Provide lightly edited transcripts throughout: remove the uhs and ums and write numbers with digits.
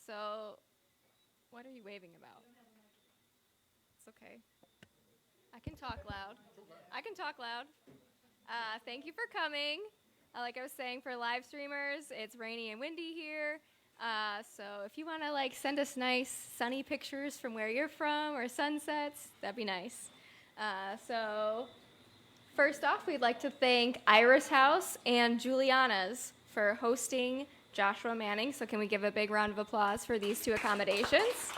So, what are you waving about? It's okay. I can talk loud. I can talk loud. Thank you for coming. Like I was saying, for live streamers, it's rainy and windy here. So if you want to send us nice sunny pictures from where you're from or sunsets, that'd be nice. So first off, we'd like to thank Iris House and Juliana's for hosting Joshua Manning. So can we give a big round of applause for these two accommodations?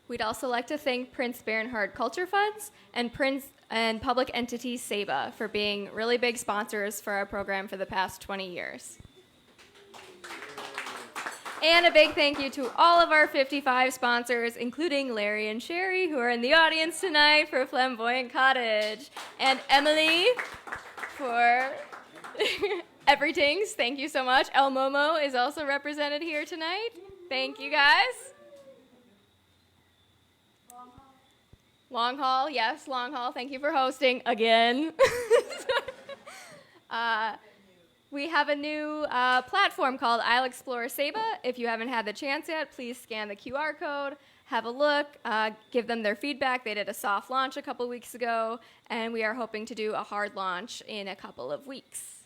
We'd also like to thank Prince Bernhard Culture Funds and public entity SEBA for being really big sponsors for our program for the past 20 years. And a big thank you to all of our 55 sponsors, including Larry and Sherry, who are in the audience tonight for Flamboyant Cottage, and Emily for Everythings. Thank you so much. El Momo is also represented here tonight. Thank you, guys. Long Haul, yes, Long Haul. Thank you for hosting again. We have a new platform called I'll Explore Saba. If you haven't had the chance yet, please scan the QR code, have a look, give them their feedback. They did a soft launch a couple weeks ago, and we are hoping to do a hard launch in a couple of weeks.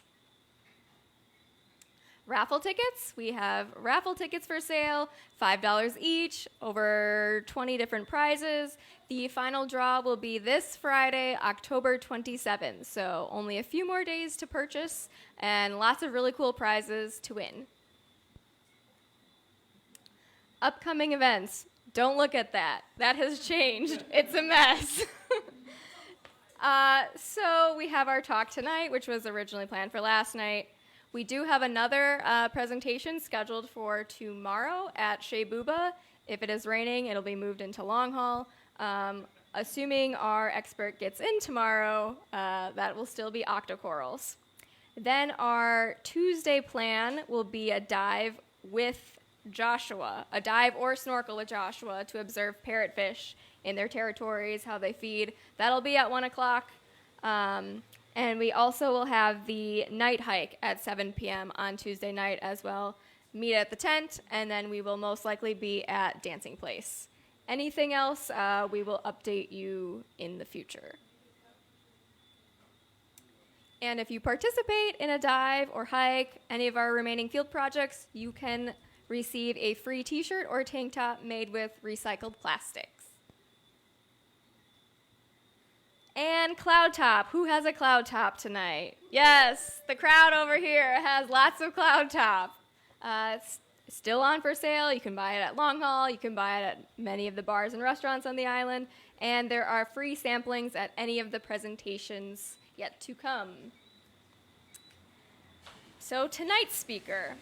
Raffle tickets. We have raffle tickets for sale, $5 each, over 20 different prizes. The final draw will be this Friday, October 27th, so only a few more days to purchase and lots of really cool prizes to win. Upcoming events. Don't look at that. That has changed. It's a mess. So we have our talk tonight, which was originally planned for last night. We do have another presentation scheduled for tomorrow at Shea Booba. If it is raining, it'll be moved into Long Haul. Assuming our expert gets in tomorrow, that will still be octocorals. Then our Tuesday plan will be a dive with Joshua, a dive or snorkel with Joshua to observe parrotfish in their territories, how they feed. That'll be at 1 o'clock. And we also will have the night hike at 7 p.m. on Tuesday night as well. Meet at the tent, and then we will most likely be at Dancing Place. Anything else, we will update you in the future. And if you participate in a dive or hike, any of our remaining field projects, you can receive a free t-shirt or tank top made with recycled plastics. And cloud top. Who has a cloud top tonight? Yes, the crowd over here has lots of cloud top. It's still on for sale. You can buy it at Long Haul. You can buy it at many of the bars and restaurants on the island. And there are free samplings at any of the presentations yet to come. So tonight's speaker,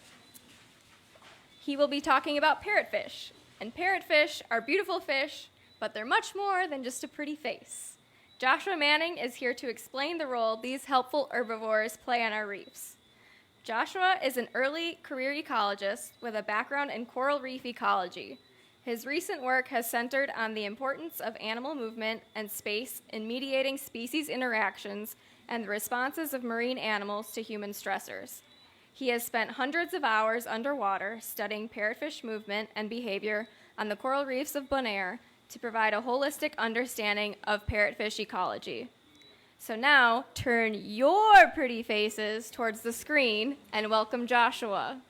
he will be talking about parrotfish. And parrotfish are beautiful fish, but they're much more than just a pretty face. Joshua Manning is here to explain the role these helpful herbivores play on our reefs. Joshua is an early career ecologist with a background in coral reef ecology. His recent work has centered on the importance of animal movement and space in mediating species interactions and the responses of marine animals to human stressors. He has spent hundreds of hours underwater studying parrotfish movement and behavior on the coral reefs of Bonaire to provide a holistic understanding of parrotfish ecology. So now, turn your pretty faces towards the screen and welcome Joshua.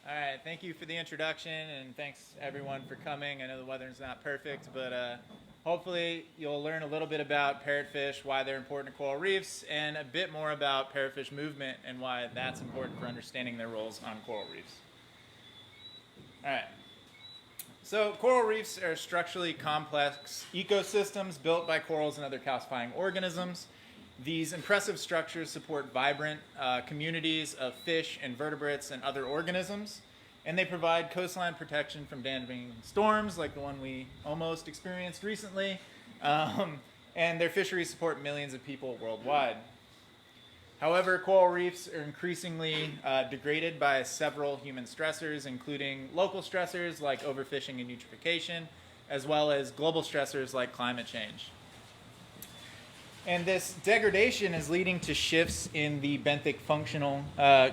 All right, thank you for the introduction, and thanks everyone for coming. I know the weather's not perfect, but hopefully you'll learn a little bit about parrotfish, why they're important to coral reefs, and a bit more about parrotfish movement and why that's important for understanding their roles on coral reefs. All right. So coral reefs are structurally complex ecosystems built by corals and other calcifying organisms. These impressive structures support vibrant communities of fish, invertebrates, and other organisms, and they provide coastline protection from damaging storms like the one we almost experienced recently, and their fisheries support millions of people worldwide. However, coral reefs are increasingly degraded by several human stressors, including local stressors like overfishing and eutrophication, as well as global stressors like climate change. And this degradation is leading to shifts in the benthic functional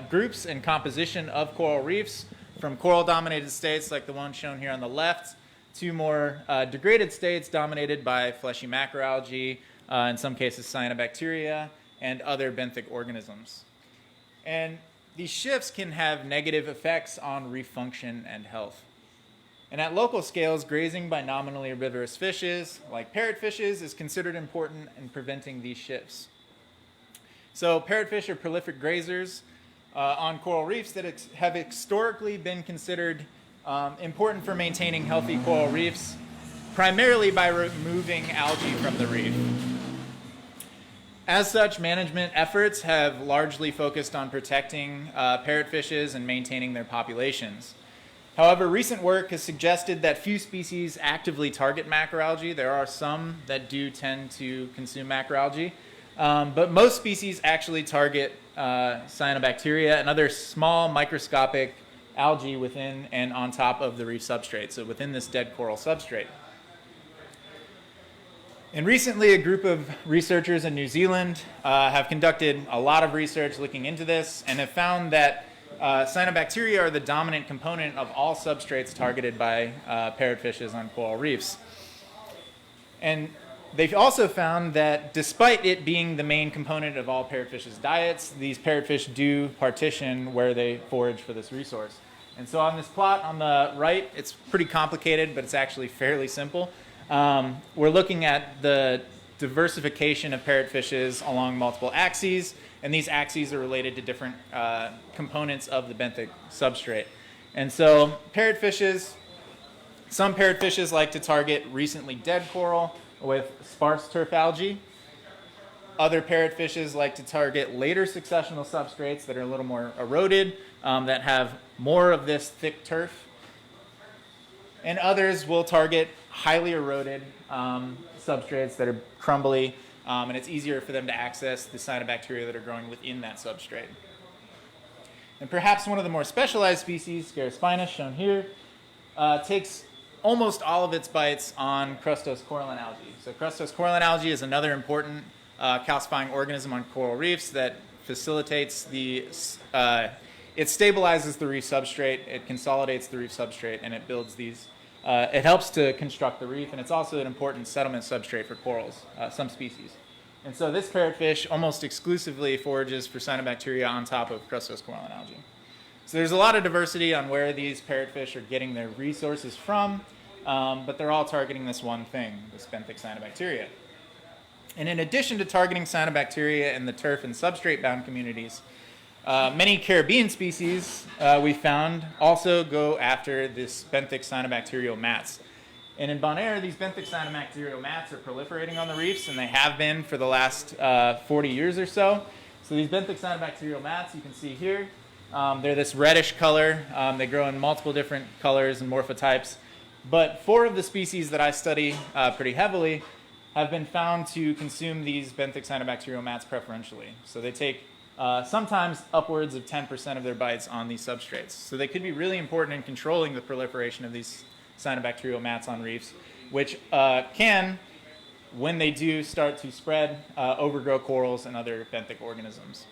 groups and composition of coral reefs, from coral-dominated states like the one shown here on the left to more degraded states dominated by fleshy macroalgae, in some cases cyanobacteria, and other benthic organisms. And these shifts can have negative effects on reef function and health. And at local scales, grazing by nominally herbivorous fishes, like parrotfishes, is considered important in preventing these shifts. So parrotfish are prolific grazers on coral reefs that have historically been considered important for maintaining healthy coral reefs, primarily by removing algae from the reef. As such, management efforts have largely focused on protecting parrotfishes and maintaining their populations. However, recent work has suggested that few species actively target macroalgae. There are some that do tend to consume macroalgae, but most species actually target cyanobacteria and other small microscopic algae within and on top of the reef substrate, so within this dead coral substrate. And recently, a group of researchers in New Zealand have conducted a lot of research looking into this and have found that cyanobacteria are the dominant component of all substrates targeted by parrotfishes on coral reefs. And they've also found that despite it being the main component of all parrotfishes' diets, these parrotfish do partition where they forage for this resource. And so on this plot on the right, it's pretty complicated, but it's actually fairly simple. We're looking at the diversification of parrotfishes along multiple axes, and these axes are related to different components of the benthic substrate. And so some parrotfishes like to target recently dead coral with sparse turf algae. Other parrotfishes like to target later successional substrates that are a little more eroded, that have more of this thick turf. And others will target highly eroded substrates that are crumbly, and it's easier for them to access the cyanobacteria that are growing within that substrate. And perhaps one of the more specialized species, Scarospinus, shown here, takes almost all of its bites on crustose coralline algae. So crustose coralline algae is another important calcifying organism on coral reefs that facilitates it stabilizes the reef substrate, it consolidates the reef substrate, and it builds these. It helps to construct the reef, and it's also an important settlement substrate for corals, some species. And so this parrotfish almost exclusively forages for cyanobacteria on top of crustose coralline algae. So there's a lot of diversity on where these parrotfish are getting their resources from, but they're all targeting this one thing, this benthic cyanobacteria. And in addition to targeting cyanobacteria in the turf and substrate-bound communities, many Caribbean species we found also go after this benthic cyanobacterial mats. And in Bonaire, these benthic cyanobacterial mats are proliferating on the reefs, and they have been for the last 40 years or so. So these benthic cyanobacterial mats, you can see here, they're this reddish color. They grow in multiple different colors and morphotypes. But 4 of the species that I study pretty heavily have been found to consume these benthic cyanobacterial mats preferentially. So they take sometimes upwards of 10% of their bites on these substrates. So they could be really important in controlling the proliferation of these cyanobacterial mats on reefs, which can, when they do start to spread, overgrow corals and other benthic organisms.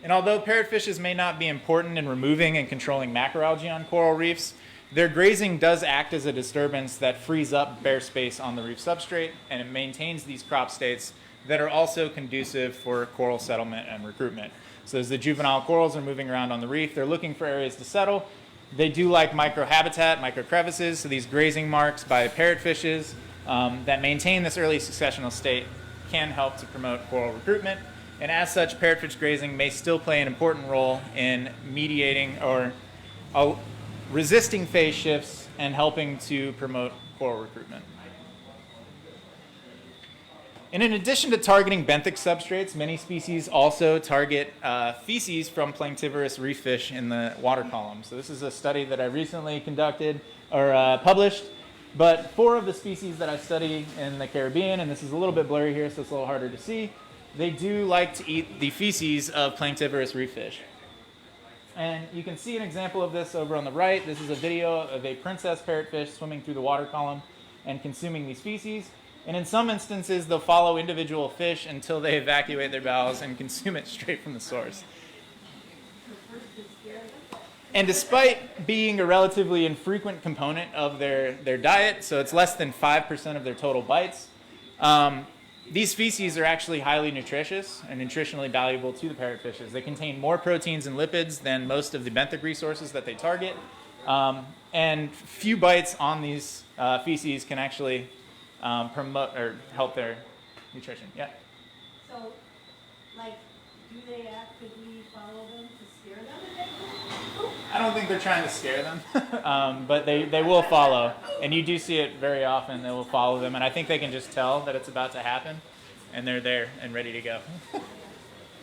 And although parrotfishes may not be important in removing and controlling macroalgae on coral reefs, their grazing does act as a disturbance that frees up bare space on the reef substrate, and it maintains these crop states that are also conducive for coral settlement and recruitment. So as the juvenile corals are moving around on the reef, they're looking for areas to settle. They do like microhabitat, microcrevices, so these grazing marks by parrotfishes that maintain this early successional state can help to promote coral recruitment. And as such, parrotfish grazing may still play an important role in mediating or resisting phase shifts and helping to promote coral recruitment. And in addition to targeting benthic substrates, many species also target feces from planktivorous reef fish in the water column. So this is a study that I recently conducted or published. But 4 of the species that I study in the Caribbean, and this is a little bit blurry here, so it's a little harder to see, they do like to eat the feces of planktivorous reef fish. And you can see an example of this over on the right. This is a video of a princess parrotfish swimming through the water column and consuming these feces. And in some instances, they'll follow individual fish until they evacuate their bowels and consume it straight from the source. And despite being a relatively infrequent component of their diet, so it's less than 5% of their total bites, these feces are actually highly nutritious and nutritionally valuable to the parrotfishes. They contain more proteins and lipids than most of the benthic resources that they target. And few bites on these feces can actually promote or help their nutrition. Yeah? So, like, do they actively follow them to scare them? I don't think they're trying to scare them, but they will follow. And you do see it very often. They will follow them. And I think they can just tell that it's about to happen. And they're there and ready to go. Do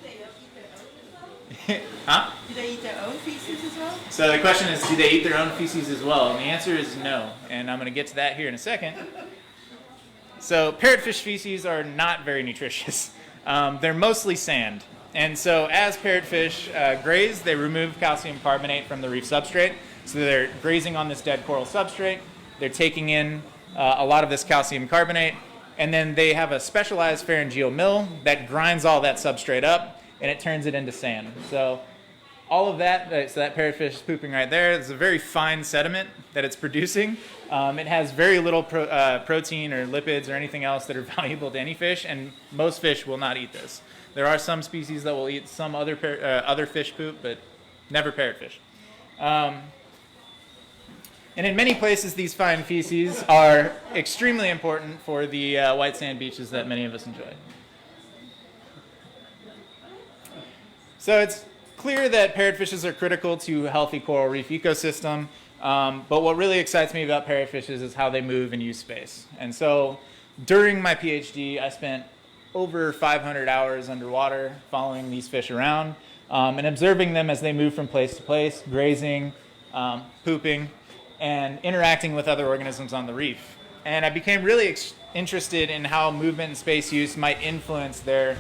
they eat their own as well? Huh? Do they eat their own feces as well? So the question is, do they eat their own feces as well? And the answer is no. And I'm going to get to that here in a second. So parrotfish feces are not very nutritious. They're mostly sand. And so as parrotfish graze, they remove calcium carbonate from the reef substrate. So they're grazing on this dead coral substrate. They're taking in a lot of this calcium carbonate. And then they have a specialized pharyngeal mill that grinds all that substrate up, and it turns it into sand. So all of that, so that parrotfish is pooping right there. It's a very fine sediment that it's producing. It has very little protein or lipids or anything else that are valuable to any fish, and most fish will not eat this. There are some species that will eat some other fish poop, but never parrotfish. And in many places, these fine feces are extremely important for the white sand beaches that many of us enjoy. So it's clear that parrotfishes are critical to a healthy coral reef ecosystem, but what really excites me about parrotfishes is how they move and use space. And so during my PhD, I spent over 500 hours underwater following these fish around and observing them as they move from place to place, grazing, pooping, and interacting with other organisms on the reef. And I became really interested in how movement and space use might influence their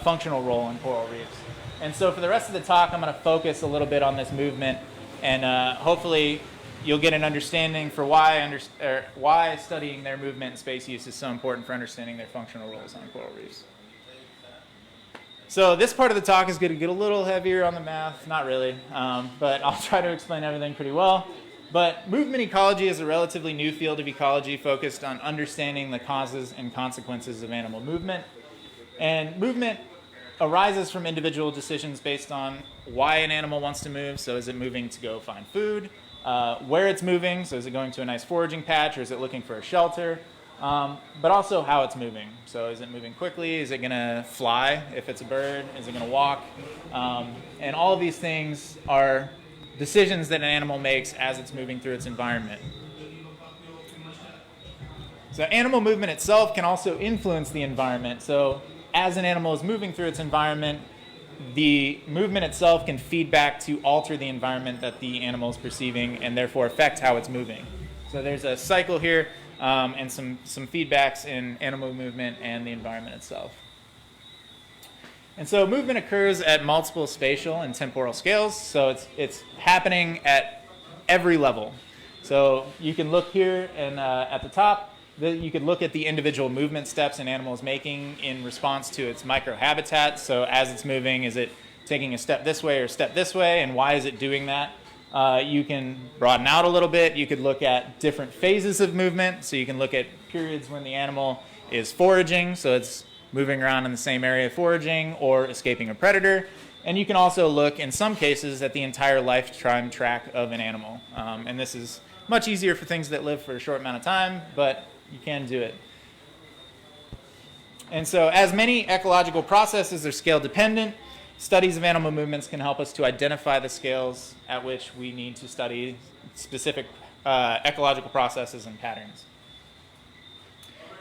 functional role in coral reefs. And so for the rest of the talk, I'm going to focus a little bit on this movement, and hopefully you'll get an understanding for why studying their movement and space use is so important for understanding their functional roles on coral reefs. So this part of the talk is going to get a little heavier on the math, not really, but I'll try to explain everything pretty well. But movement ecology is a relatively new field of ecology focused on understanding the causes and consequences of animal movement. And movement arises from individual decisions based on why an animal wants to move. So is it moving to go find food? Where it's moving, so is it going to a nice foraging patch, or is it looking for a shelter? But also how it's moving. So is it moving quickly? Is it going to fly if it's a bird? Is it going to walk? And all of these things are decisions that an animal makes as it's moving through its environment. So animal movement itself can also influence the environment. So as an animal is moving through its environment, the movement itself can feed back to alter the environment that the animal is perceiving and therefore affect how it's moving. So there's a cycle here and some feedbacks in animal movement and the environment itself. And so movement occurs at multiple spatial and temporal scales. So it's happening at every level. So you can look here and at the top, you could look at the individual movement steps an animal is making in response to its microhabitat. So as it's moving, is it taking a step this way or step this way, and why is it doing that? You can broaden out a little bit. You could look at different phases of movement. So you can look at periods when the animal is foraging, so it's moving around in the same area foraging or escaping a predator. And you can also look, in some cases, at the entire lifetime track of an animal. And this is much easier for things that live for a short amount of time, but you can do it. And so as many ecological processes are scale dependent, studies of animal movements can help us to identify the scales at which we need to study specific ecological processes and patterns.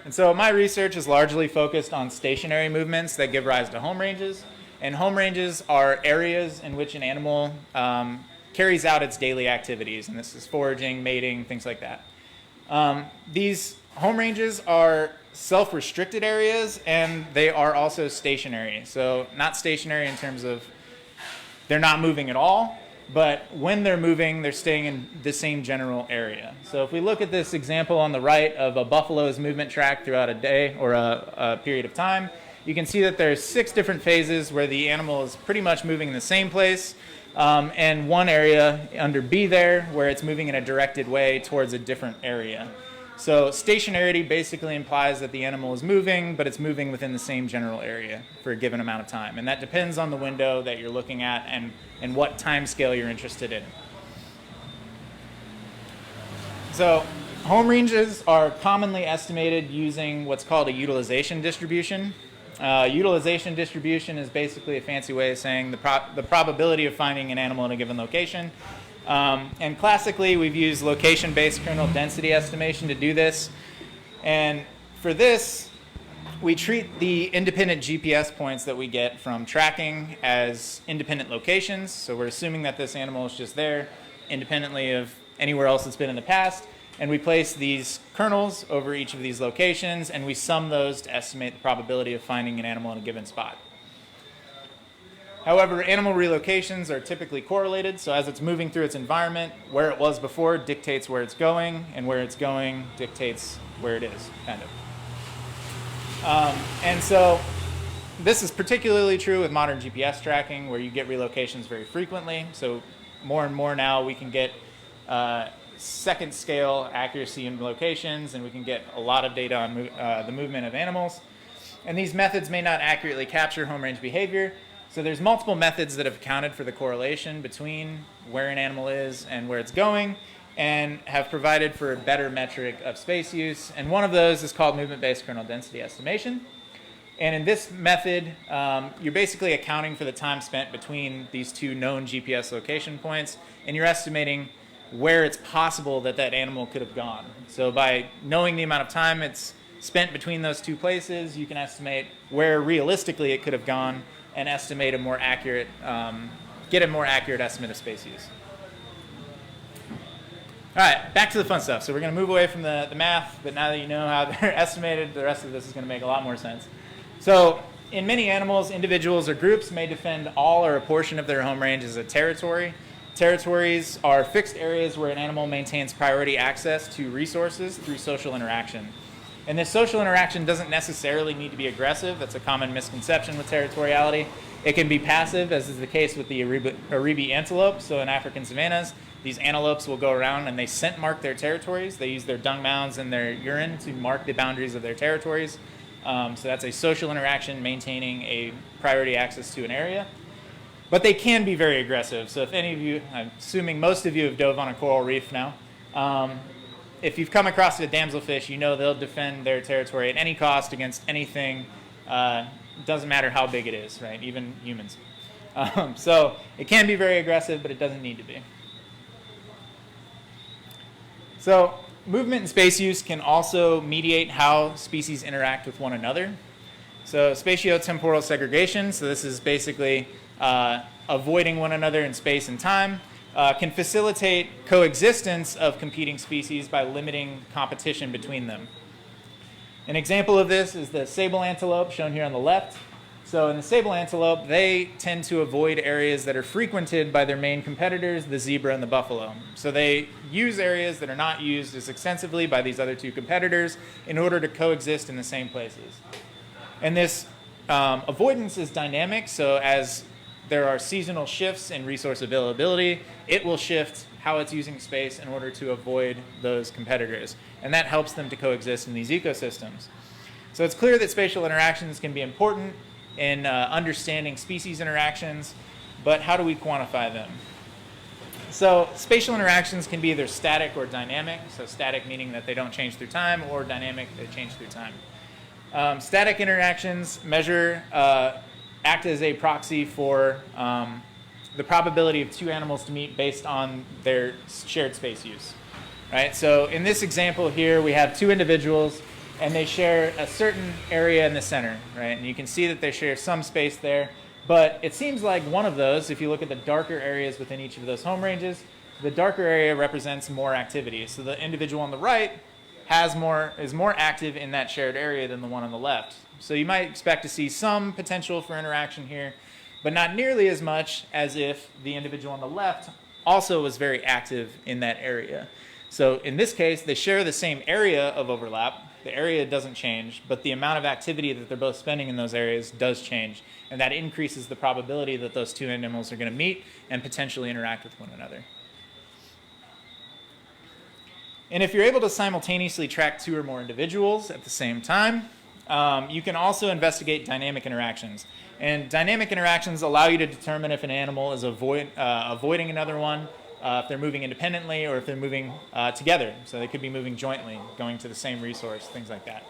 And so my research is largely focused on stationary movements that give rise to home ranges. And home ranges are areas in which an animal carries out its daily activities. And this is foraging, mating, things like that. These home ranges are self-restricted areas, and they are also stationary. So not stationary in terms of they're not moving at all, but when they're moving, they're staying in the same general area. So if we look at this example on the right of a buffalo's movement track throughout a day or a period of time, you can see that there's 6 different phases where the animal is pretty much moving in the same place, and one area under B there where it's moving in a directed way towards a different area. So stationarity basically implies that the animal is moving, but it's moving within the same general area for a given amount of time. And that depends on the window that you're looking at and what time scale you're interested in. So home ranges are commonly estimated using what's called a utilization distribution. Utilization distribution is basically a fancy way of saying the probability of finding an animal in a given location. And classically, we've used location-based kernel density estimation to do this. And for this, we treat the independent GPS points that we get from tracking as independent locations. So we're assuming that this animal is just there independently of anywhere else it's been in the past. And we place these kernels over each of these locations, and we sum those to estimate the probability of finding an animal in a given spot. However, animal relocations are typically correlated, so as it's moving through its environment, where it was before dictates where it's going, and where it's going dictates where it is, kind of. And so this is particularly true with modern GPS tracking, where you get relocations very frequently. So more and more now we can get second scale accuracy in locations, and we can get a lot of data on the movement of animals. And these methods may not accurately capture home range behavior. So there's multiple methods that have accounted for the correlation between where an animal is and where it's going, and have provided for a better metric of space use. And one of those is called movement-based kernel density estimation. And in this method, you're basically accounting for the time spent between these 2 known GPS location points, and you're estimating where it's possible that that animal could have gone. So by knowing the amount of time it's spent between those 2 places, you can estimate where realistically it could have gone and estimate a more accurate, get a more accurate estimate of space use. All right, back to the fun stuff. So we're going to move away from the math, but now that you know how they're estimated, the rest of this is going to make a lot more sense. So in many animals, individuals or groups may defend all or a portion of their home range as a territory. Territories are fixed areas where an animal maintains priority access to resources through social interaction. And this social interaction doesn't necessarily need to be aggressive. That's a common misconception with territoriality. It can be passive, as is the case with the Aribi antelope. So in African savannas, these antelopes will go around and they scent mark their territories. They use their dung mounds and their urine to mark the boundaries of their territories. So that's a social interaction maintaining a priority access to an area. But they can be very aggressive. So if any of you, I'm assuming most of you have dove on a coral reef now, if you've come across a damselfish, you know they'll defend their territory at any cost against anything. Doesn't matter how big it is, right? Even humans. So it can be very aggressive, but it doesn't need to be. So movement and space use can also mediate how species interact with one another. So spatiotemporal segregation, so this is basically avoiding one another in space and time, can facilitate coexistence of competing species by limiting competition between them. An example of this is the sable antelope shown here on the left. So in the sable antelope, they tend to avoid areas that are frequented by their main competitors, the zebra and the buffalo. So they use areas that are not used as extensively by these other 2 competitors in order to coexist in the same places. And this avoidance is dynamic, so as there are seasonal shifts in resource availability, it will shift how it's using space in order to avoid those competitors. And that helps them to coexist in these ecosystems. So it's clear that spatial interactions can be important in understanding species interactions, but how do we quantify them? So spatial interactions can be either static or dynamic. So static meaning that they don't change through time, or dynamic, they change through time. Static interactions act as a proxy for the probability of 2 animals to meet based on their shared space use. Right? So in this example here, we have 2 individuals, and they share a certain area in the center, right? And you can see that they share some space there, but it seems like one of those, if you look at the darker areas within each of those home ranges, the darker area represents more activity. So the individual on the right is more active in that shared area than the one on the left. So you might expect to see some potential for interaction here, but not nearly as much as if the individual on the left also was very active in that area. So in this case, they share the same area of overlap. The area doesn't change, but the amount of activity that they're both spending in those areas does change, and that increases the probability that those two animals are going to meet and potentially interact with one another. And if you're able to simultaneously track two or more individuals at the same time, you can also investigate dynamic interactions. And dynamic interactions allow you to determine if an animal is avoiding another one, if they're moving independently, or if they're moving together. So they could be moving jointly, going to the same resource, things like that.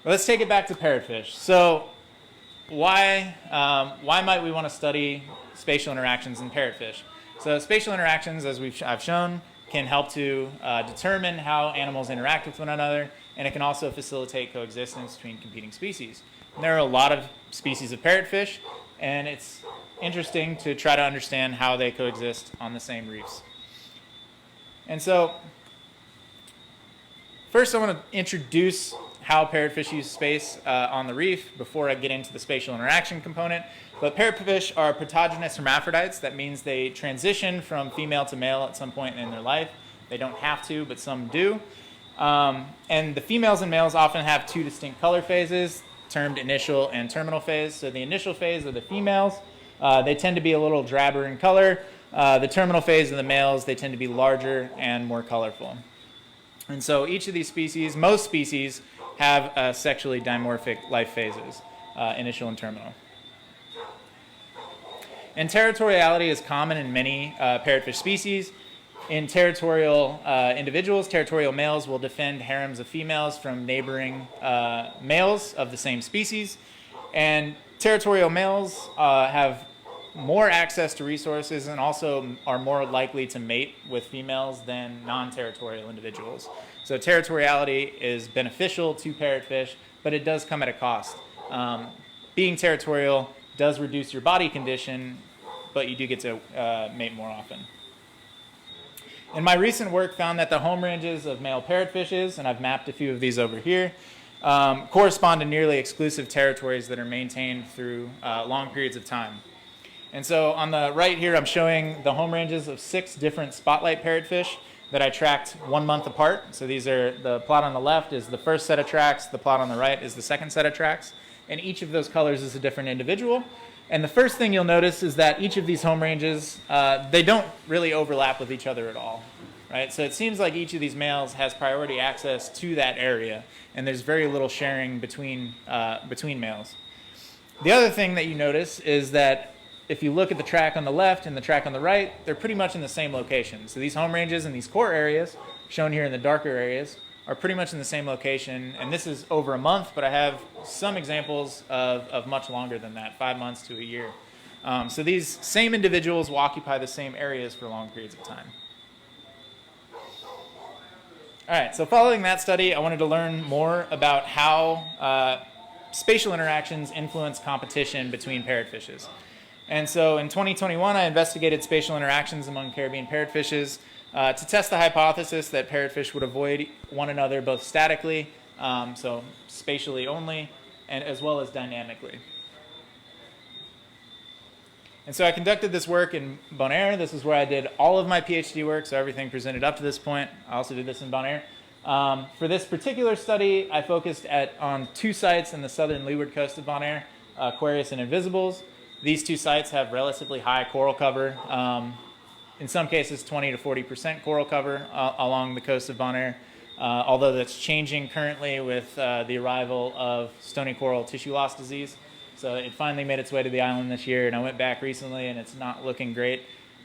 Well, let's take it back to parrotfish. So why might we want to study spatial interactions in parrotfish? So spatial interactions, as I've shown, can help to determine how animals interact with one another, and it can also facilitate coexistence between competing species. And there are a lot of species of parrotfish, and it's interesting to try to understand how they coexist on the same reefs. And so first I want to introduce how parrotfish use space on the reef before I get into the spatial interaction component. But parrotfish are protogynous hermaphrodites. That means they transition from female to male at some point in their life. They don't have to, but some do. And the females and males often have two distinct color phases, termed initial and terminal phase. So the initial phase of the females, they tend to be a little drabber in color. The terminal phase of the males, they tend to be larger and more colorful. And so each of these species, most species, have sexually dimorphic life phases, initial and terminal. And territoriality is common in many parrotfish species. In territorial individuals, territorial males will defend harems of females from neighboring males of the same species. And territorial males have more access to resources and also are more likely to mate with females than non-territorial individuals. So territoriality is beneficial to parrotfish, but it does come at a cost. Being territorial does reduce your body condition, but you do get to mate more often. And my recent work found that the home ranges of male parrotfishes, and I've mapped a few of these over here, correspond to nearly exclusive territories that are maintained through long periods of time. And so on the right here, I'm showing the home ranges of 6 different spotlight parrotfish that I tracked 1 month apart. So these are, the plot on the left is the first set of tracks, the plot on the right is the second set of tracks, and each of those colors is a different individual. And the first thing you'll notice is that each of these home ranges, they don't really overlap with each other at all, right? So it seems like each of these males has priority access to that area, and there's very little sharing between males. The other thing that you notice is that if you look at the track on the left and the track on the right, they're pretty much in the same location. So these home ranges and these core areas, shown here in the darker areas, are pretty much in the same location. And this is over a month, but I have some examples of much longer than that, 5 months to a year. So these same individuals will occupy the same areas for long periods of time. All right, so following that study, I wanted to learn more about how spatial interactions influence competition between parrotfishes. And so in 2021, I investigated spatial interactions among Caribbean parrotfishes to test the hypothesis that parrotfish would avoid one another both statically, so spatially only, and as well as dynamically. And so I conducted this work in Bonaire. This is where I did all of my PhD work, so everything presented up to this point. I also did this in Bonaire. For this particular study, I focused on 2 sites in the southern leeward coast of Bonaire, Aquarius and Invisibles. These 2 sites have relatively high coral cover, in some cases 20 to 40% coral cover along the coast of Bonaire, although that's changing currently with the arrival of stony coral tissue loss disease. So it finally made its way to the island this year, and I went back recently, and it's not looking great.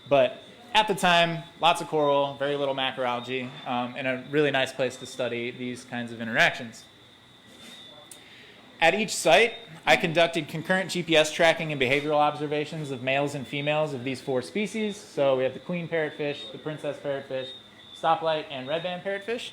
But at the time, lots of coral, very little macroalgae, and a really nice place to study these kinds of interactions. At each site, I conducted concurrent GPS tracking and behavioral observations of males and females of these 4 species. So we have the queen parrotfish, the princess parrotfish, stoplight, and red-band parrotfish.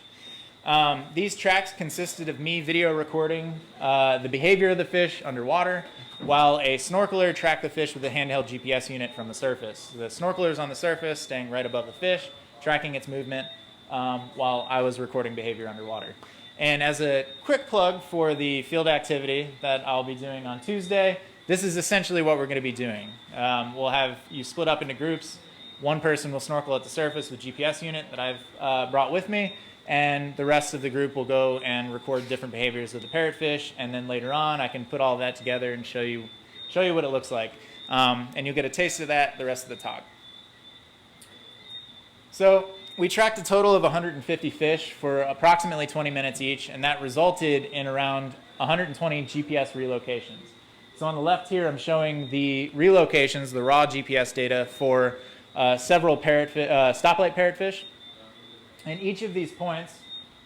These tracks consisted of me video recording the behavior of the fish underwater, while a snorkeler tracked the fish with a handheld GPS unit from the surface. The snorkeler is on the surface, staying right above the fish, tracking its movement, while I was recording behavior underwater. And as a quick plug for the field activity that I'll be doing on Tuesday, this is essentially what we're going to be doing. We'll have you split up into groups. One person will snorkel at the surface with GPS unit that I've brought with me, and the rest of the group will go and record different behaviors of the parrotfish, and then later on I can put all of that together and show you what it looks like. And you'll get a taste of that the rest of the talk. So we tracked a total of 150 fish for approximately 20 minutes each, and that resulted in around 120 GPS relocations. So on the left here, I'm showing the relocations, the raw GPS data for several stoplight parrotfish. And each of these points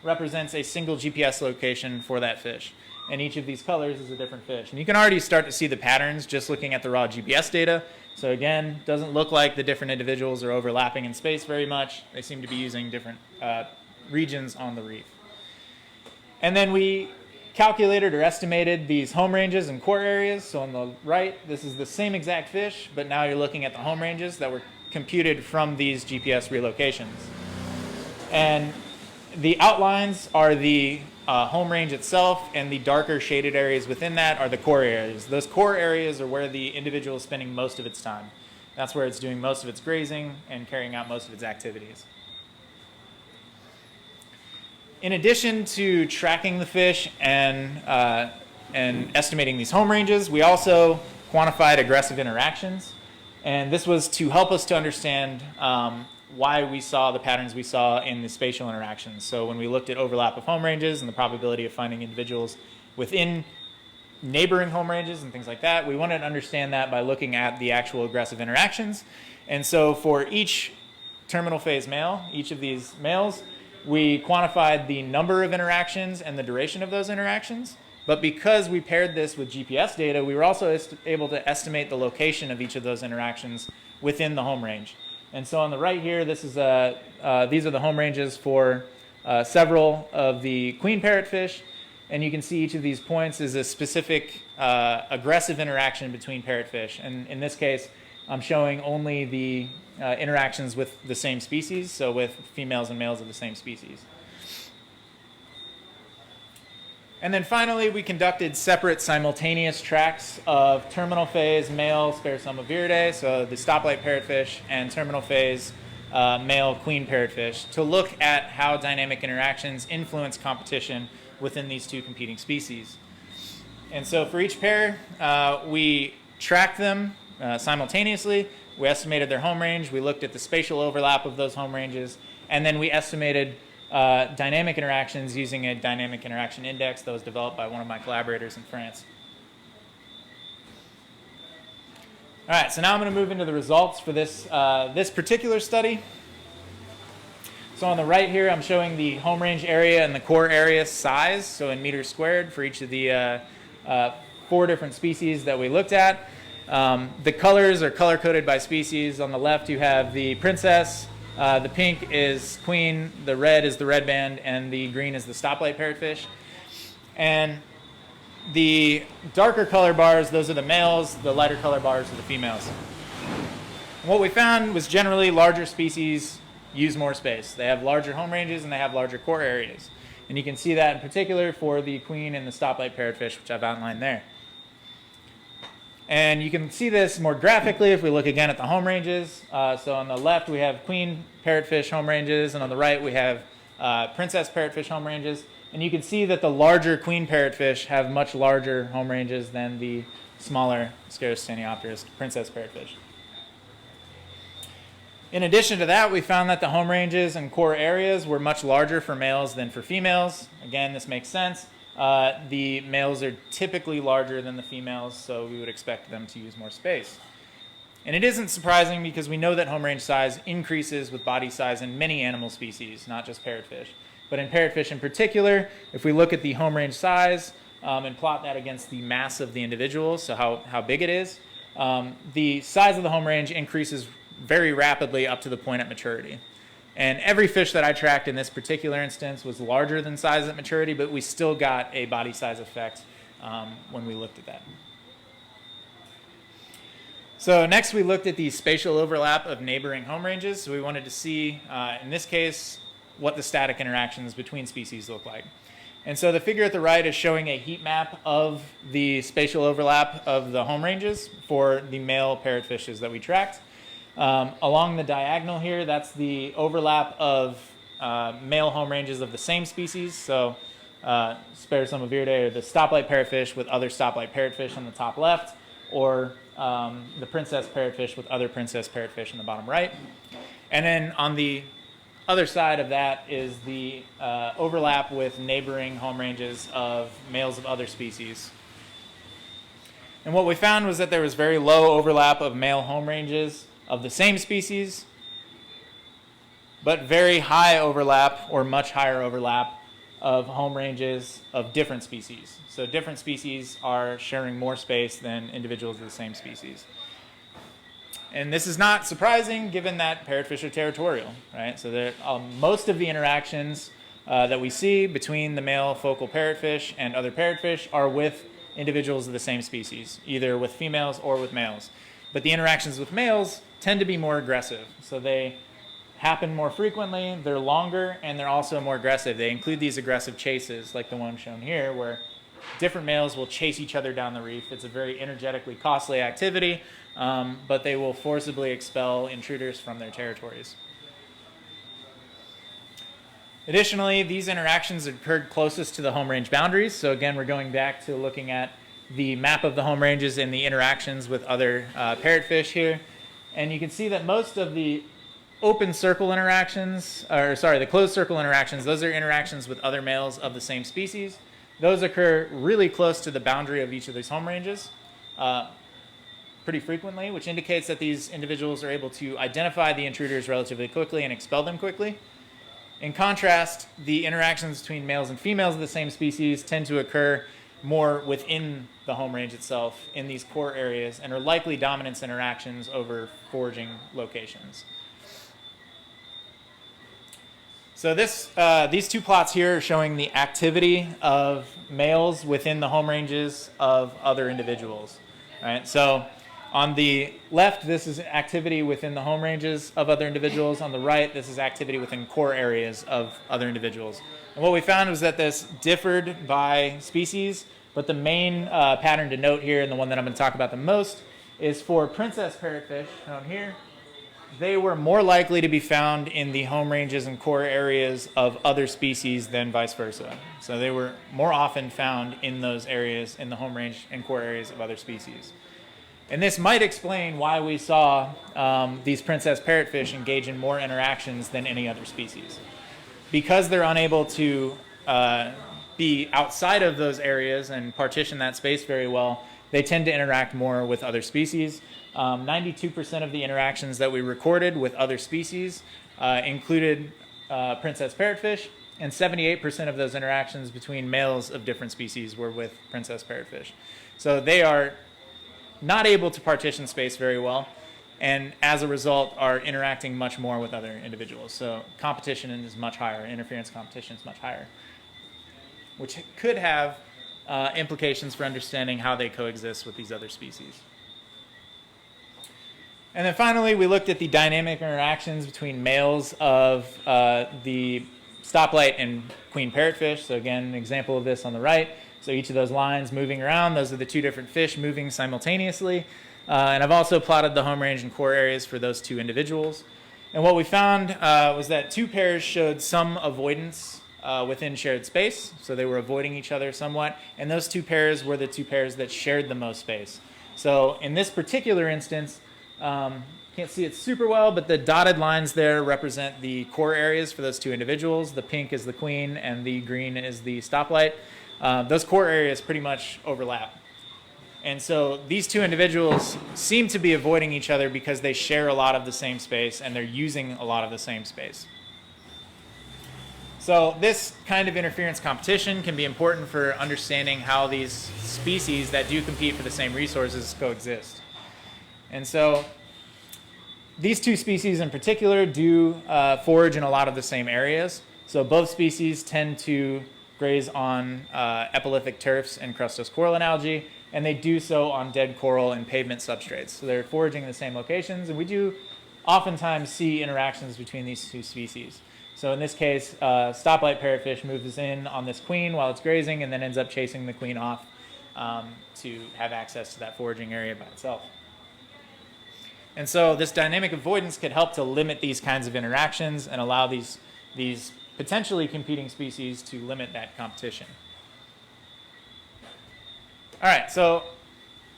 represents a single GPS location for that fish. And each of these colors is a different fish. And you can already start to see the patterns just looking at the raw GPS data. So again, doesn't look like the different individuals are overlapping in space very much. They seem to be using different regions on the reef. And then we calculated or estimated these home ranges and core areas. So on the right, this is the same exact fish, but now you're looking at the home ranges that were computed from these GPS relocations. And the outlines are the home range itself, and the darker shaded areas within that are the core areas. Those core areas are where the individual is spending most of its time. That's where it's doing most of its grazing and carrying out most of its activities. In addition to tracking the fish and estimating these home ranges, we also quantified aggressive interactions. And this was to help us to understand why we saw the patterns we saw in the spatial interactions. So when we looked at overlap of home ranges and the probability of finding individuals within neighboring home ranges and things like that, we wanted to understand that by looking at the actual aggressive interactions. And so for each terminal phase male, each of these males, we quantified the number of interactions and the duration of those interactions. But because we paired this with GPS data, we were also able to estimate the location of each of those interactions within the home range. And so on the right here, this is these are the home ranges for several of the queen parrotfish. And you can see each of these points is a specific aggressive interaction between parrotfish. And in this case, I'm showing only the interactions with the same species, so with females and males of the same species. And then finally, we conducted separate simultaneous tracks of terminal phase male Sparsoma viridae, so the stoplight parrotfish, and terminal phase male queen parrotfish, to look at how dynamic interactions influence competition within these two competing species. And so for each pair, we tracked them simultaneously. We estimated their home range. We looked at the spatial overlap of those home ranges. And then we estimated dynamic interactions using a dynamic interaction index that was developed by one of my collaborators in France. All right, so now I'm going to move into the results for this, this particular study. So on the right here, I'm showing the home range area and the core area size, so in meters squared for each of the 4 different species that we looked at. The colors are color-coded by species. On the left, you have the princess. The pink is queen, the red is the red band, and the green is the stoplight parrotfish. And the darker color bars, those are the males. The lighter color bars are the females. And what we found was generally larger species use more space. They have larger home ranges and they have larger core areas. And you can see that in particular for the queen and the stoplight parrotfish, which I've outlined there. And you can see this more graphically if we look again at the home ranges. So on the left we have queen parrotfish home ranges, and on the right we have princess parrotfish home ranges. And you can see that the larger queen parrotfish have much larger home ranges than the smaller Scarostaniopterus princess parrotfish. In addition to that, we found that the home ranges and core areas were much larger for males than for females. Again, this makes sense. The males are typically larger than the females, so we would expect them to use more space. And it isn't surprising because we know that home range size increases with body size in many animal species, not just parrotfish. But in parrotfish in particular, if we look at the home range size and plot that against the mass of the individual, so how big it is, the size of the home range increases very rapidly up to the point at maturity. And every fish that I tracked in this particular instance was larger than size at maturity, but we still got a body size effect when we looked at that. So next we looked at the spatial overlap of neighboring home ranges. So we wanted to see, in this case, what the static interactions between species look like. And so the figure at the right is showing a heat map of the spatial overlap of the home ranges for the male parrotfishes that we tracked. Along the diagonal here, that's the overlap of male home ranges of the same species. So Spatial or the stoplight parrotfish with other stoplight parrotfish on the top left, or the princess parrotfish with other princess parrotfish in the bottom right. And then on the other side of that is the overlap with neighboring home ranges of males of other species. And what we found was that there was very low overlap of male home ranges of the same species, but very high overlap, or much higher overlap, of home ranges of different species. So different species are sharing more space than individuals of the same species. And this is not surprising given that parrotfish are territorial, right? So most of the interactions that we see between the male focal parrotfish and other parrotfish are with individuals of the same species, either with females or with males. But the interactions with males tend to be more aggressive. So they happen more frequently, they're longer, and they're also more aggressive. They include these aggressive chases, like the one shown here, where different males will chase each other down the reef. It's a very energetically costly activity, but they will forcibly expel intruders from their territories. Additionally, these interactions occurred closest to the home range boundaries. So again, we're going back to looking at the map of the home ranges and the interactions with other parrotfish here. And you can see that most of the open circle interactions, the closed circle interactions, those are interactions with other males of the same species. Those occur really close to the boundary of each of these home ranges pretty frequently, which indicates that these individuals are able to identify the intruders relatively quickly and expel them quickly. In contrast, the interactions between males and females of the same species tend to occur more within the home range itself in these core areas and are likely dominance interactions over foraging locations. So these two plots here are showing the activity of males within the home ranges of other individuals. Right? So on the left, this is activity within the home ranges of other individuals. On the right, this is activity within core areas of other individuals. And what we found was that this differed by species, but the main pattern to note here, and the one that I'm going to talk about the most, is for princess parrotfish, shown here. They were more likely to be found in the home ranges and core areas of other species than vice versa. So they were more often found in those areas, in the home range and core areas of other species. And this might explain why we saw these princess parrotfish engage in more interactions than any other species. Because they're unable to be outside of those areas and partition that space very well, they tend to interact more with other species. 92% of the interactions that we recorded with other species included princess parrotfish, and 78% of those interactions between males of different species were with princess parrotfish. So they are not able to partition space very well, and as a result are interacting much more with other individuals. So competition is much higher, interference competition is much higher, which could have implications for understanding how they coexist with these other species. And then finally, we looked at the dynamic interactions between males of the stoplight and queen parrotfish. So again, an example of this on the right. So each of those lines moving around, those are the two different fish moving simultaneously. And I've also plotted the home range and core areas for those two individuals. And what we found was that two pairs showed some avoidance within shared space. So they were avoiding each other somewhat. And those two pairs were the two pairs that shared the most space. So in this particular instance, can't see it super well, but the dotted lines there represent the core areas for those two individuals. The pink is the queen and the green is the stoplight. Those core areas pretty much overlap. And so these two individuals seem to be avoiding each other because they share a lot of the same space and they're using a lot of the same space. So this kind of interference competition can be important for understanding how these species that do compete for the same resources coexist. And so these two species in particular do forage in a lot of the same areas. So both species tend to graze on epilithic turfs and crustose coralline algae, and they do so on dead coral and pavement substrates. So they're foraging in the same locations, and we do oftentimes see interactions between these two species. So in this case, stoplight parrotfish moves in on this queen while it's grazing and then ends up chasing the queen off to have access to that foraging area by itself. And so this dynamic avoidance could help to limit these kinds of interactions and allow these potentially competing species to limit that competition. All right, so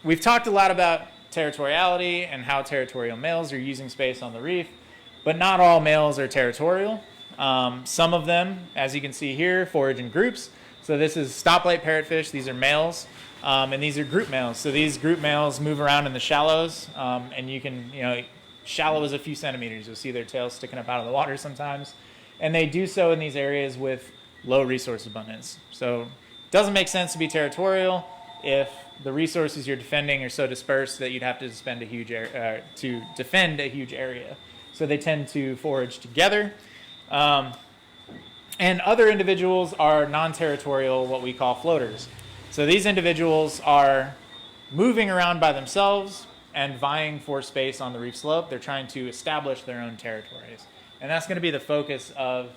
we've talked a lot about territoriality and how territorial males are using space on the reef, but not all males are territorial. Some of them, as you can see here, forage in groups. So this is stoplight parrotfish. These are males, and these are group males. So these group males move around in the shallows, and you can, shallow is a few centimeters. You'll see their tails sticking up out of the water sometimes. And they do so in these areas with low resource abundance. So it doesn't make sense to be territorial if the resources you're defending are so dispersed that you'd have to spend a huge to defend a huge area. So they tend to forage together. And other individuals are non-territorial, what we call floaters. So these individuals are moving around by themselves and vying for space on the reef slope. They're trying to establish their own territories. And that's going to be the focus of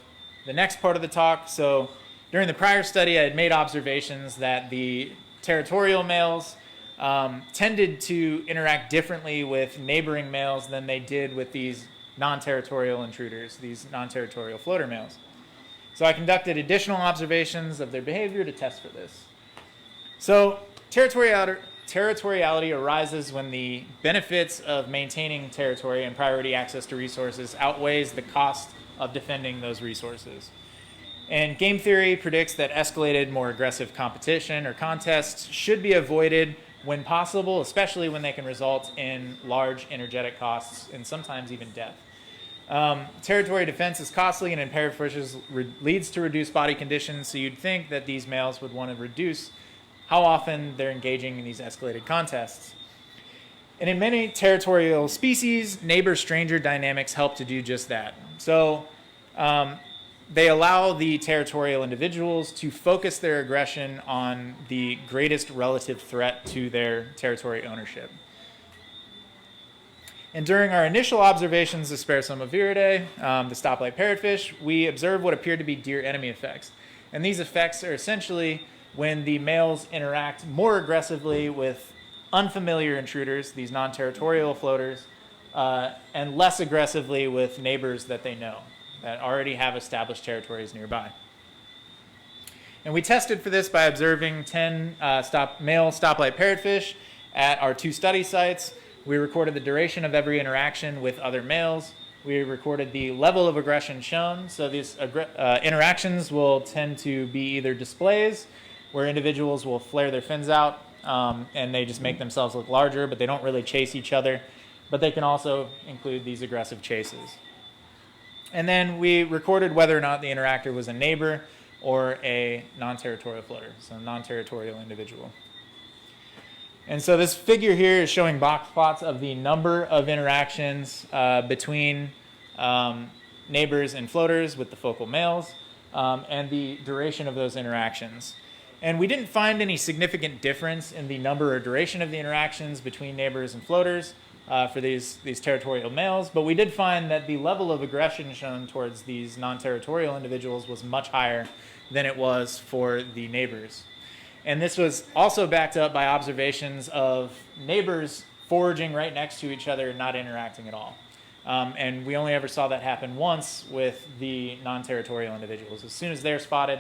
the next part of the talk. So during the prior study, I had made observations that the territorial males tended to interact differently with neighboring males than they did with these non-territorial intruders, these non-territorial floater males. So I conducted additional observations of their behavior to test for this. So territoriality arises when the benefits of maintaining territory and priority access to resources outweighs the cost of defending those resources. And game theory predicts that escalated, more aggressive competition or contests should be avoided when possible, especially when they can result in large energetic costs and sometimes even death. Territory defense is costly and in parrotfishes leads to reduced body conditions, so you'd think that these males would want to reduce how often they're engaging in these escalated contests. And in many territorial species, neighbor-stranger dynamics help to do just that. So they allow the territorial individuals to focus their aggression on the greatest relative threat to their territory ownership. And during our initial observations of Sparosoma viridae, the stoplight parrotfish, we observed what appeared to be deer enemy effects. And these effects are essentially when the males interact more aggressively with unfamiliar intruders, these non-territorial floaters, and less aggressively with neighbors that they know, that already have established territories nearby. And we tested for this by observing 10 male stoplight parrotfish at our 2 study sites. We recorded the duration of every interaction with other males. We recorded the level of aggression shown. So these interactions will tend to be either displays, where individuals will flare their fins out and they just make themselves look larger, but they don't really chase each other. But they can also include these aggressive chases. And then we recorded whether or not the interactor was a neighbor or a non-territorial floater, so a non-territorial individual. And so this figure here is showing box plots of the number of interactions between neighbors and floaters with the focal males and the duration of those interactions. And we didn't find any significant difference in the number or duration of the interactions between neighbors and floaters for these territorial males, but we did find that the level of aggression shown towards these non-territorial individuals was much higher than it was for the neighbors. And this was also backed up by observations of neighbors foraging right next to each other and not interacting at all. And we only ever saw that happen once with the non-territorial individuals. As soon as they're spotted,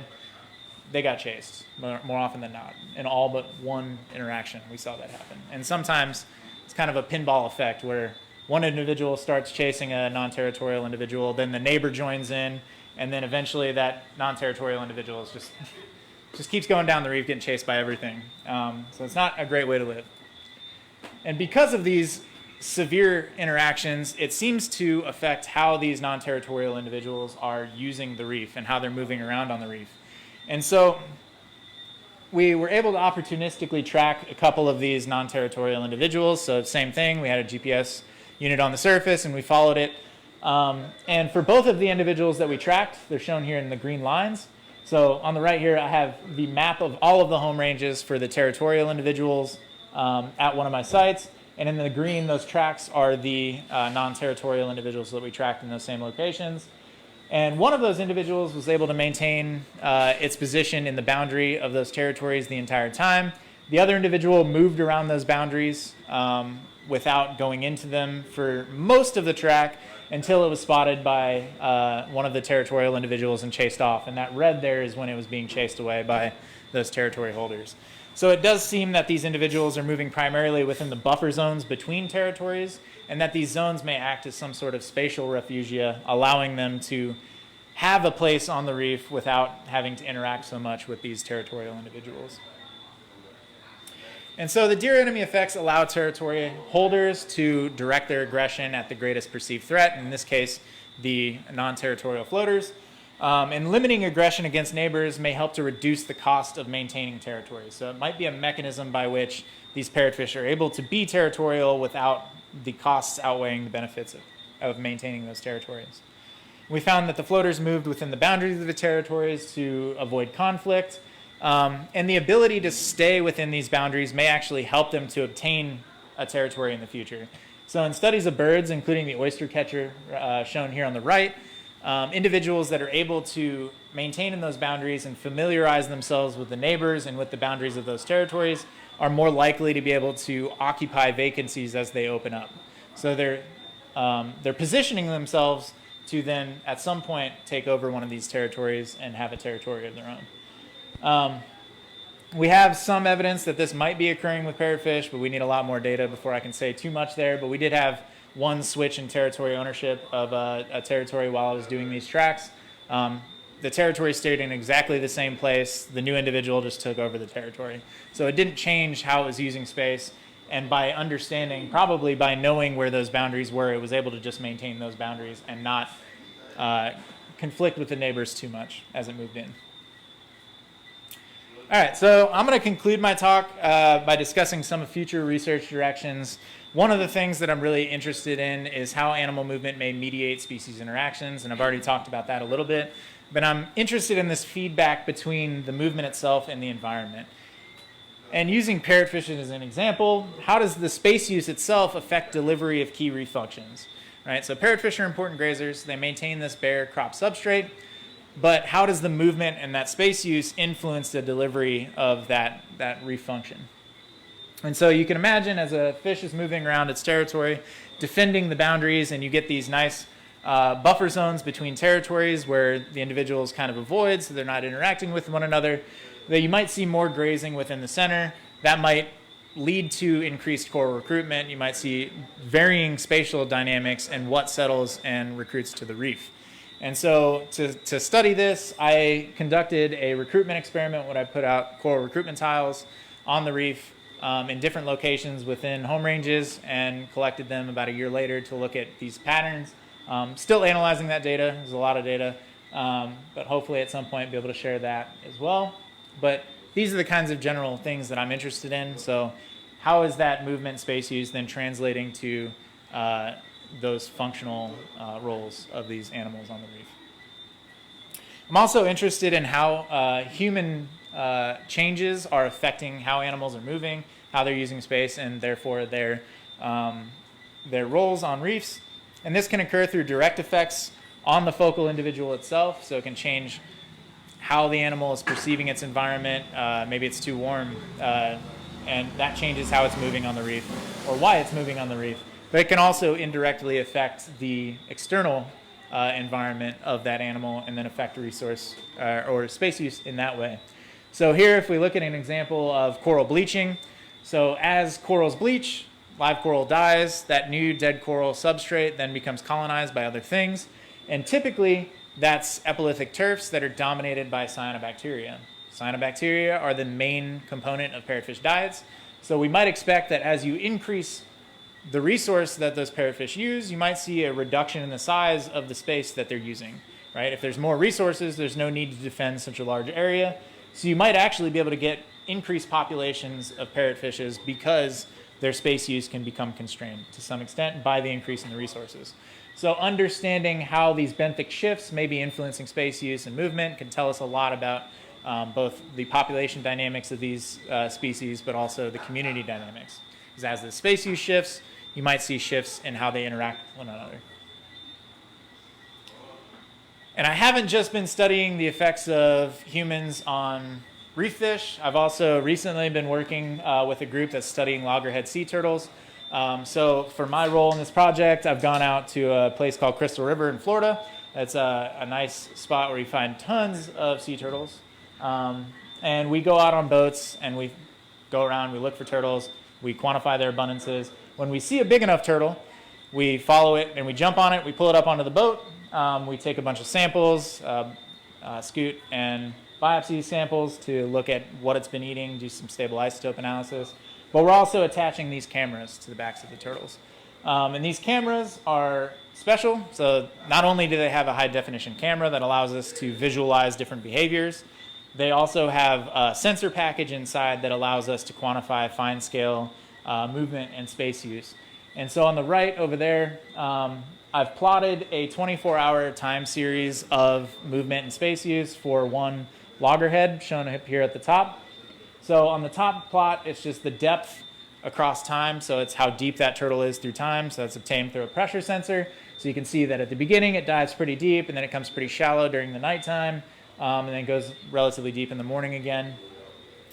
they got chased, more often than not. In all but one interaction, we saw that happen. And sometimes it's kind of a pinball effect where one individual starts chasing a non-territorial individual, then the neighbor joins in, and then eventually that non-territorial individual is just keeps going down the reef, getting chased by everything. So it's not a great way to live. And because of these severe interactions, it seems to affect how these non-territorial individuals are using the reef and how they're moving around on the reef. And so we were able to opportunistically track a couple of these non-territorial individuals. So same thing, we had a GPS unit on the surface and we followed it. And for both of the individuals that we tracked, they're shown here in the green lines. So on the right here, I have the map of all of the home ranges for the territorial individuals at one of my sites. And in the green, those tracks are the non-territorial individuals that we tracked in those same locations. And one of those individuals was able to maintain its position in the boundary of those territories the entire time. The other individual moved around those boundaries without going into them for most of the track until it was spotted by one of the territorial individuals and chased off. And that red there is when it was being chased away by those territory holders. So it does seem that these individuals are moving primarily within the buffer zones between territories, and that these zones may act as some sort of spatial refugia, allowing them to have a place on the reef without having to interact so much with these territorial individuals. And so the deer enemy effects allow territory holders to direct their aggression at the greatest perceived threat, in this case, the non-territorial floaters. And limiting aggression against neighbors may help to reduce the cost of maintaining territory. So it might be a mechanism by which these parrotfish are able to be territorial without the costs outweighing the benefits of maintaining those territories. We found that the floaters moved within the boundaries of the territories to avoid conflict. And the ability to stay within these boundaries may actually help them to obtain a territory in the future. So in studies of birds, including the oyster catcher shown here on the right, individuals that are able to maintain in those boundaries and familiarize themselves with the neighbors and with the boundaries of those territories are more likely to be able to occupy vacancies as they open up. So they're positioning themselves to then at some point take over one of these territories and have a territory of their own. We have some evidence that this might be occurring with parrotfish, but we need a lot more data before I can say too much there. But we did have one switch in territory ownership of a territory while I was doing these tracks. The territory stayed in exactly the same place. The new individual just took over the territory. So it didn't change how it was using space. And by understanding, probably by knowing where those boundaries were, it was able to just maintain those boundaries and not conflict with the neighbors too much as it moved in. All right, so I'm going to conclude my talk by discussing some of future research directions. One of the things that I'm really interested in is how animal movement may mediate species interactions, and I've already talked about that a little bit. But I'm interested in this feedback between the movement itself and the environment. And using parrotfish as an example, how does the space use itself affect delivery of key reef functions? Right, so parrotfish are important grazers. They maintain this bare crop substrate. But how does the movement and that space use influence the delivery of that reef function? And so you can imagine as a fish is moving around its territory, defending the boundaries, and you get these nice buffer zones between territories where the individuals kind of avoid, so they're not interacting with one another, that you might see more grazing within the center. That might lead to increased coral recruitment. You might see varying spatial dynamics and what settles and recruits to the reef. And so to study this, I conducted a recruitment experiment when I put out coral recruitment tiles on the reef in different locations within home ranges and collected them about a year later to look at these patterns. Still analyzing that data. There's a lot of data, but hopefully at some point be able to share that as well. But these are the kinds of general things that I'm interested in. So how is that movement space use then translating to those functional roles of these animals on the reef? I'm also interested in how human changes are affecting how animals are moving, how they're using space, and therefore their roles on reefs. And this can occur through direct effects on the focal individual itself, so it can change how the animal is perceiving its environment. Maybe it's too warm, and that changes how it's moving on the reef, or why it's moving on the reef. But it can also indirectly affect the external environment of that animal and then affect resource or space use in that way. So here, if we look at an example of coral bleaching, so as corals bleach, live coral dies, that new dead coral substrate then becomes colonized by other things, and typically that's epilithic turfs that are dominated by cyanobacteria. Cyanobacteria are the main component of parrotfish diets, so we might expect that as you increase the resource that those parrotfish use, you might see a reduction in the size of the space that they're using, right? If there's more resources, there's no need to defend such a large area. So you might actually be able to get increased populations of parrotfishes because their space use can become constrained to some extent by the increase in the resources. So understanding how these benthic shifts may be influencing space use and movement can tell us a lot about both the population dynamics of these species, but also the community dynamics. Because as the space use shifts, you might see shifts in how they interact with one another. And I haven't just been studying the effects of humans on reef fish. I've also recently been working with a group that's studying loggerhead sea turtles. So for my role in this project, I've gone out to a place called Crystal River in Florida. It's a nice spot where you find tons of sea turtles. And we go out on boats and we go around, we look for turtles, we quantify their abundances. When we see a big enough turtle, we follow it and we jump on it, we pull it up onto the boat, we take a bunch of samples, scoot and biopsy samples to look at what it's been eating, do some stable isotope analysis. But we're also attaching these cameras to the backs of the turtles. And these cameras are special, so not only do they have a high definition camera that allows us to visualize different behaviors, they also have a sensor package inside that allows us to quantify fine scale movement and space use. And so on the right over there, I've plotted a 24-hour time series of movement and space use for one loggerhead shown up here at the top. So on the top plot, it's just the depth across time. So it's how deep that turtle is through time. So that's obtained through a pressure sensor. So you can see that at the beginning, it dives pretty deep, and then it comes pretty shallow during the nighttime, and then goes relatively deep in the morning again.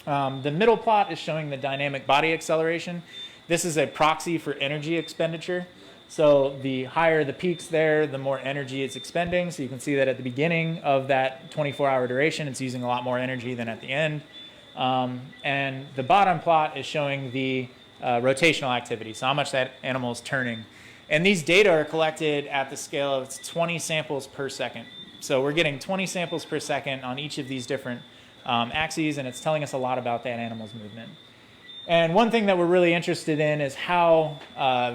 The middle plot is showing the dynamic body acceleration. This is a proxy for energy expenditure. So the higher the peaks there, the more energy it's expending. So you can see that at the beginning of that 24-hour duration, it's using a lot more energy than at the end. And the bottom plot is showing the rotational activity, so how much that animal is turning. And these data are collected at the scale of 20 samples per second. So we're getting 20 samples per second on each of these different axes, and it's telling us a lot about that animal's movement. And one thing that we're really interested in is how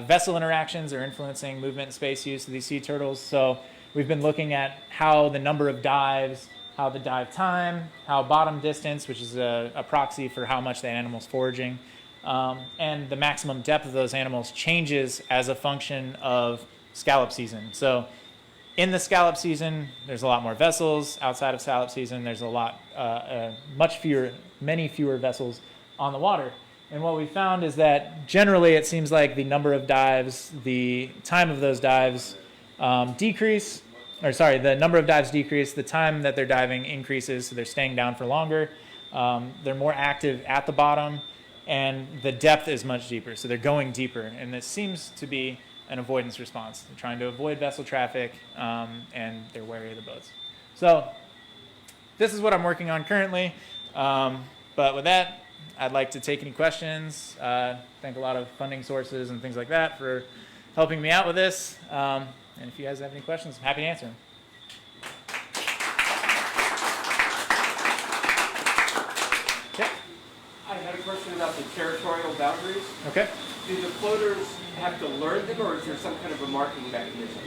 vessel interactions are influencing movement and space use of these sea turtles. So we've been looking at how the number of dives, how the dive time, how bottom distance, which is a proxy for how much that animal's foraging, and the maximum depth of those animals changes as a function of scallop season. So in the scallop season, there's a lot more vessels. Outside of scallop season, there's many fewer vessels on the water. And what we found is that generally it seems like the number of dives, the time of those dives the number of dives decrease, the time that they're diving increases, so they're staying down for longer. They're more active at the bottom, and the depth is much deeper, so they're going deeper. And this seems to be an avoidance response. They're trying to avoid vessel traffic, and they're wary of the boats. So this is what I'm working on currently. But with that, I'd like to take any questions. Thank a lot of funding sources and things like that for helping me out with this. And if you guys have any questions, I'm happy to answer them. Okay. I had a question about the territorial boundaries. Okay. Do the floaters have to learn them, or is there some kind of a marking mechanism?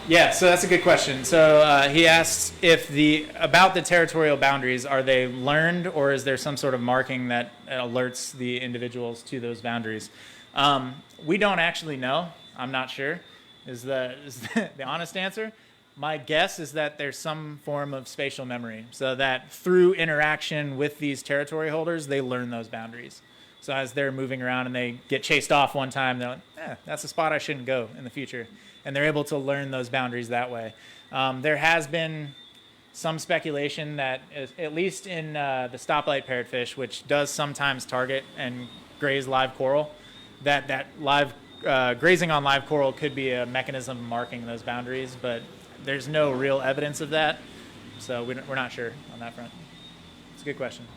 Yeah, so that's a good question. So he asked about the territorial boundaries, are they learned, or is there some sort of marking that alerts the individuals to those boundaries? We don't actually know. I'm not sure is the honest answer. My guess is that there's some form of spatial memory, so that through interaction with these territory holders, they learn those boundaries. So as they're moving around and they get chased off one time, they're like, that's a spot I shouldn't go in the future. And they're able to learn those boundaries that way. There has been some speculation that, at least in the stoplight parrotfish, which does sometimes target and graze live coral, that live grazing on live coral could be a mechanism marking those boundaries, but there's no real evidence of that, so we're not sure on that front. It's a good question.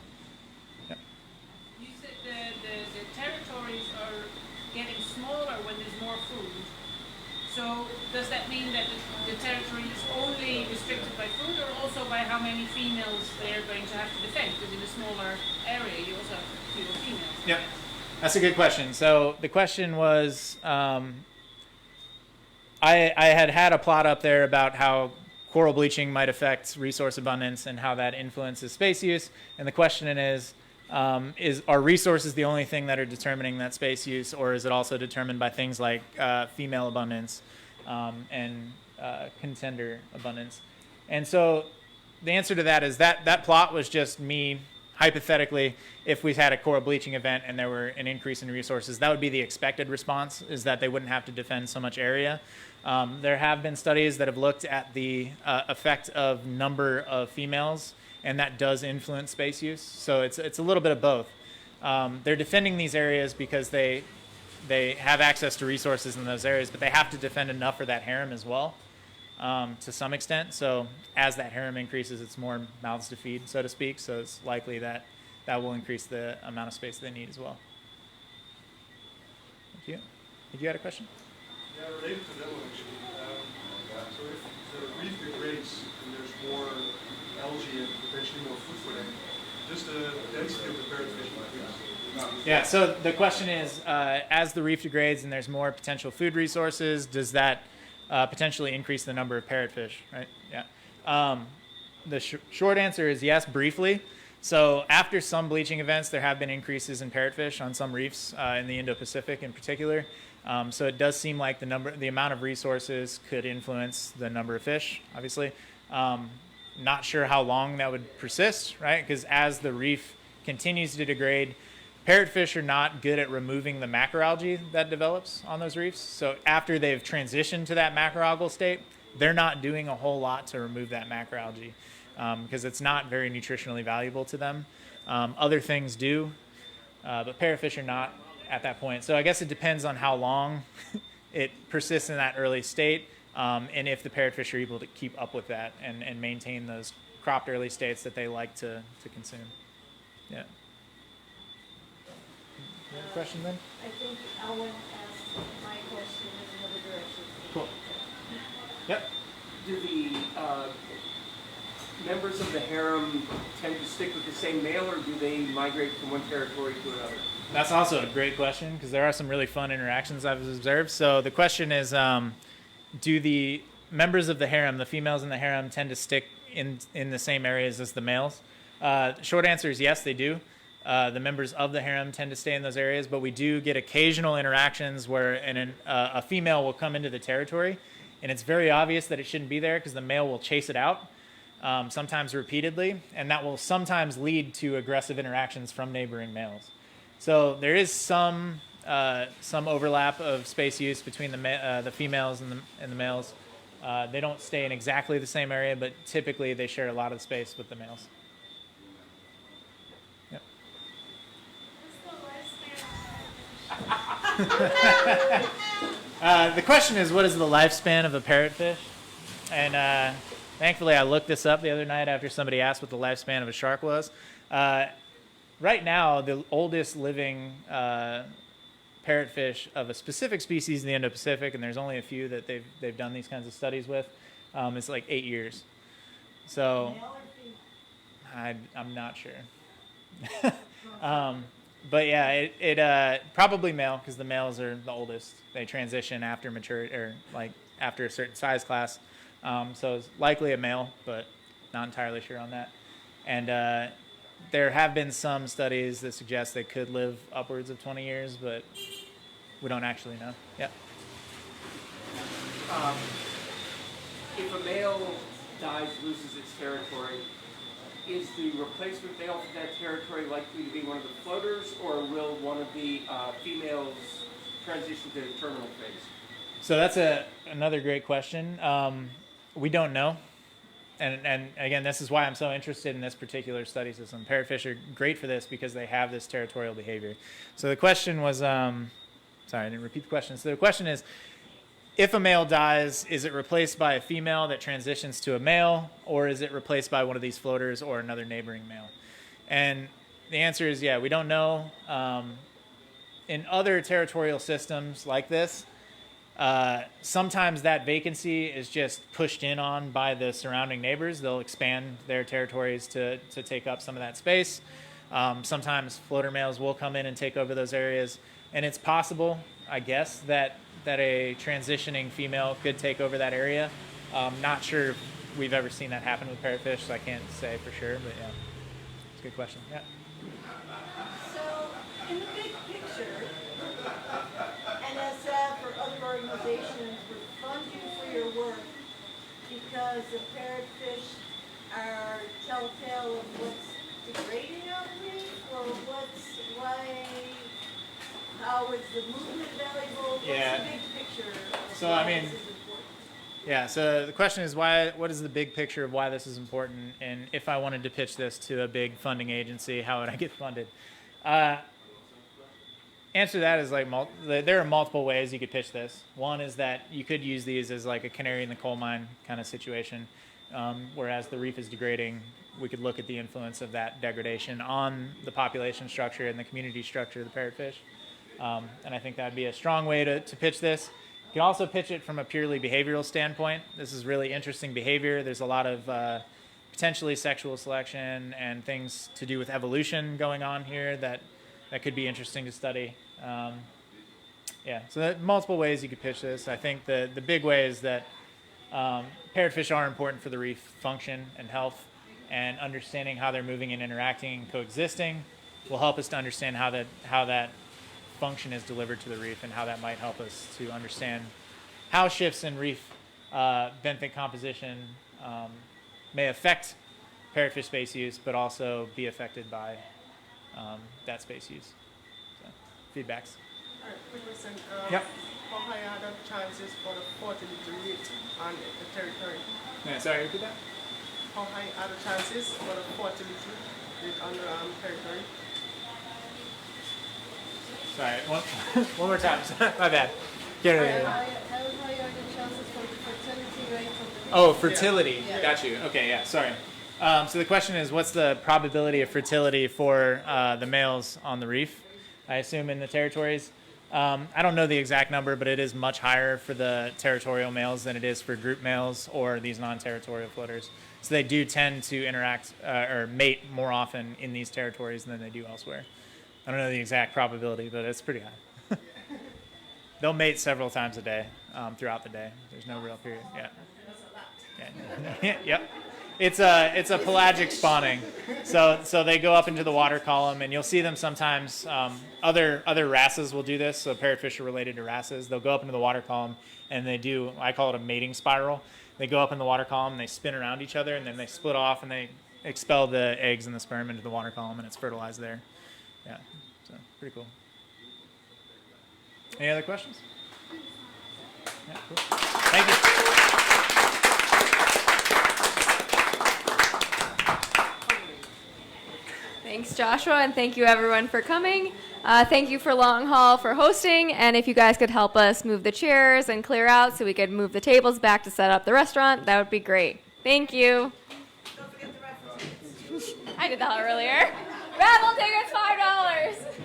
Yep. You said the territories are getting smaller when there's more food. So does that mean that the territory is only restricted by food, or also by how many females they're going to have to defend? Because in a smaller area, you also have fewer females. Yep. That's a good question. So the question was, I had a plot up there about how coral bleaching might affect resource abundance and how that influences space use. And the question is are resources the only thing that are determining that space use, or is it also determined by things like female abundance and contender abundance? And so the answer to that is that plot was just me hypothetically, if we had a coral bleaching event and there were an increase in resources, that would be the expected response, is that they wouldn't have to defend so much area. There have been studies that have looked at the effect of number of females, and that does influence space use. So it's a little bit of both. They're defending these areas because they have access to resources in those areas, but they have to defend enough for that harem as well, to some extent. So as that harem increases, it's more mouths to feed, so to speak. So it's likely that that will increase the amount of space they need as well. Thank you. Did you had a question? Yeah, related to that one actually. So if the reef degrades and there's more algae and potentially more food for them, just the density of the parrotfish increase. Yeah, so the question is, as the reef degrades and there's more potential food resources, does that potentially increase the number of parrotfish, right? Yeah. The short answer is yes, briefly. So after some bleaching events, there have been increases in parrotfish on some reefs in the Indo-Pacific in particular. So it does seem like the amount of resources could influence the number of fish, obviously. Not sure how long that would persist, right? Because as the reef continues to degrade, parrotfish are not good at removing the macroalgae that develops on those reefs. So after they've transitioned to that macroalgal state, they're not doing a whole lot to remove that macroalgae because it's not very nutritionally valuable to them. Other things do, but parrotfish are not at that point. So I guess it depends on how long it persists in that early state, and if the parrotfish are able to keep up with that and maintain those cropped early states that they like to consume. Yeah. You have a question then? I think Ellen asked my question in another direction. Cool. Yep. Do the members of the harem tend to stick with the same male, or do they migrate from one territory to another? That's also a great question because there are some really fun interactions I've observed. So the question is, do the members of the harem, the females in the harem, tend to stick in the same areas as the males? Short answer is yes, they do. The members of the harem tend to stay in those areas, but we do get occasional interactions where a female will come into the territory, and it's very obvious that it shouldn't be there because the male will chase it out, sometimes repeatedly, and that will sometimes lead to aggressive interactions from neighboring males. So there is some overlap of space use between the females and the males. They don't stay in exactly the same area, but typically they share a lot of space with the males. Yep. The question is, what is the lifespan of a parrotfish? And thankfully, I looked this up the other night after somebody asked what the lifespan of a shark was. Right now, the oldest living parrotfish of a specific species in the Indo-Pacific, and there's only a few that they've done these kinds of studies with, is like 8 years. So I'm not sure. But yeah, it probably male because the males are the oldest. They transition after maturity or like after a certain size class. So it's likely a male, but not entirely sure on that. And there have been some studies that suggest they could live upwards of 20 years, but we don't actually know. Yeah. If a male dies, loses its territory, is the replacement male for that territory likely to be one of the floaters, or will one of the females transition to the terminal phase? So that's another great question. We don't know. And again, this is why I'm so interested in this particular study system. Parrotfish are great for this because they have this territorial behavior. So the question was, sorry, I didn't repeat the question. So the question is, if a male dies, is it replaced by a female that transitions to a male, or is it replaced by one of these floaters or another neighboring male? And the answer is, yeah, we don't know. In other territorial systems like this, sometimes that vacancy is just pushed in on by the surrounding neighbors. They'll expand their territories to take up some of that space. Sometimes floater males will come in and take over those areas. And it's possible, I guess, that a transitioning female could take over that area. Not sure if we've ever seen that happen with parrotfish, so I can't say for sure, but yeah, it's a good question. Yeah. So, in the big picture, NSF or other organizations would fund you for your work because the parrotfish are telltale of what's degrading of the reef, or how is the movement valuable? Yeah. What's the big picture of So, why I mean, this is important? Yeah, so the question is what is the big picture of why this is important, and if I wanted to pitch this to a big funding agency, how would I get funded? Answer to that is there are multiple ways you could pitch this. One is that you could use these as like a canary in the coal mine kind of situation, whereas the reef is degrading. We could look at the influence of that degradation on the population structure and the community structure of the parrotfish. And I think that would be a strong way to pitch this. You can also pitch it from a purely behavioral standpoint. This is really interesting behavior. There's a lot of potentially sexual selection and things to do with evolution going on here that could be interesting to study. So there are multiple ways you could pitch this. I think the big way is that parrotfish are important for the reef function and health, and understanding how they're moving and interacting and coexisting will help us to understand how that function is delivered to the reef, and how that might help us to understand how shifts in reef benthic composition may affect parrotfish space use, but also be affected by that space use. So, feedbacks. All right, quick question. Yep. How high are the chances for the fertility rate on the territory? Yeah, sorry, repeat that? How high are the chances for the fertility rate on the territory? Sorry, one more time. My bad. Get it again. How high are the chances for the fertility rate of the reef? Oh, fertility. Yeah. Got you. Okay, yeah, sorry. So the question is, what's the probability of fertility for the males on the reef? I assume in the territories. I don't know the exact number, but it is much higher for the territorial males than it is for group males or these non-territorial floaters. So they do tend to interact or mate more often in these territories than they do elsewhere. I don't know the exact probability, but it's pretty high. They'll mate several times a day throughout the day. There's no real period. Yeah. Yeah. Yep. It's a pelagic spawning, so they go up into the water column, and you'll see them sometimes. Other wrasses will do this. So parrotfish are related to wrasses. They'll go up into the water column, and they do. I call it a mating spiral. They go up in the water column, and they spin around each other, and then they split off, and they expel the eggs and the sperm into the water column, and it's fertilized there. Yeah, so pretty cool. Any other questions? Yeah, cool. Thank you. Thanks, Joshua, and thank you, everyone, for coming. Thank you for Long Haul for hosting, and if you guys could help us move the chairs and clear out so we could move the tables back to set up the restaurant, that would be great. Thank you. Don't forget the raffle tickets. I did that earlier. Raffle tickets, $5.